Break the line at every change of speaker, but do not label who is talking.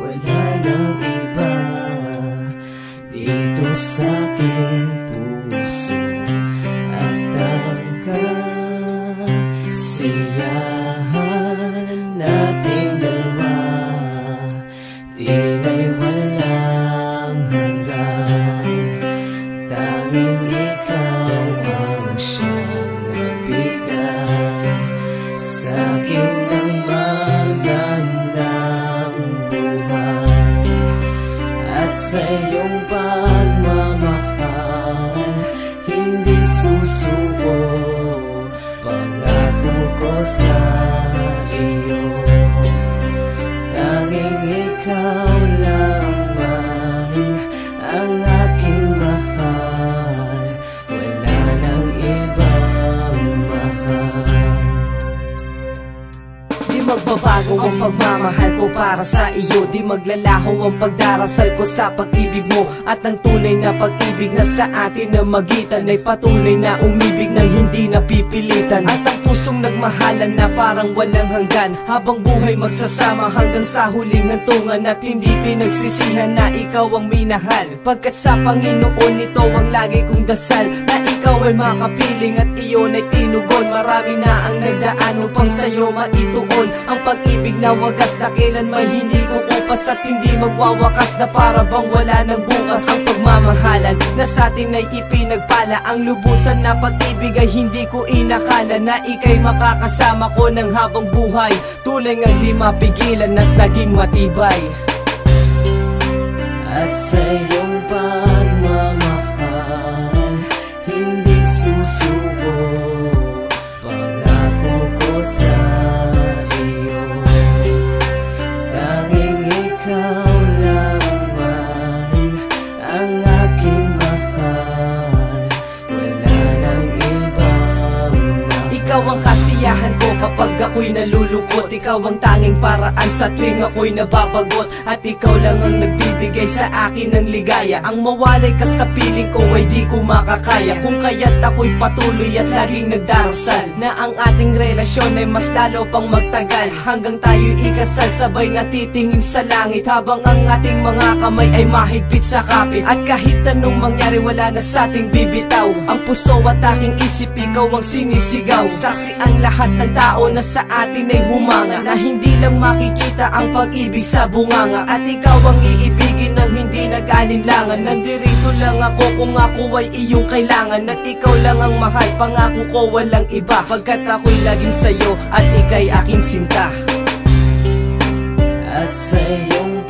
wala nang iba dito sa aking puso. At ang kasiyahan nating dalawa tila'y walang hanggan. Tanging ikaw ang siyang nabigay sa'kin ng magandang buhay. At sa iyong pagmamahal hindi susuko, pangako ko sa iyo. Tanging ikaw lamang ang aking mahal, wala nang ibang mahal. Di magbabago ang pagmamahal ko para sa iyo, di maglalaho ang pagdarasal ko sa pag-ibig mo. At ang tunay na pag-ibig na sa atin na magitan ay patuloy na umibig nang hindi napipilitan. At ang pusong nagmahalan na parang walang hanggan, habang buhay magsasama hanggang sa huling hantungan. At hindi pinagsisihan na ikaw ang minahal, pagkat sa Panginoon ito ang lagi kong dasal, na ikaw ay makapiling at iyon ay tinugon. Marami na ang nagdaan upang sa'yo maituon ang pag-ibig na wagas, na kailanman hindi kukupas at hindi magwawakas, na para bang wala ng bukas. Ang pagmamahalan na sa atin ay ipinagpala, ang lubusan na pag-ibig ay hindi ko inakala, na ika'y makakasama ko ng habang buhay, tulay nga di mapigilan at naging matibay. At sa iyong pagmamahal hindi susuko, pangako ko sa iyo. Tanging ikaw lamang ang aking mahal, wala nang ibang mahal. Ikaw ang kasiyahan ko kapag ako'y nalulungkot, ikaw ang tanging paraan sa tuwing ako'y nababagot. At ikaw lang ang nagbibigay sa akin ng ligaya, ang mawalay ka sa piling ko ay di ko makakaya. Kung kaya't ako'y patuloy at laging nagdarasal, na ang ating relasyon ay mas lalo pang magtagal, hanggang tayo'y ikasal sabay natitingin sa langit, habang ang ating mga kamay ay mahigpit sa kapit. At kahit anong mangyari wala na sa ating bibitaw, ang puso at aking isip ikaw ang sinisigaw. Saksi ang lahat ng tao na sa atin ay humanga, na hindi lang makikita ang pag-ibig sa bunganga. At ikaw ang iibigin ng hindi nag-alinlangan, nandirito lang ako kung ako ay iyong kailangan. At ikaw lang ang mahal, pangako ko walang iba, pagkat ako'y laging sa'yo at ika'y aking sinta. At sa iyong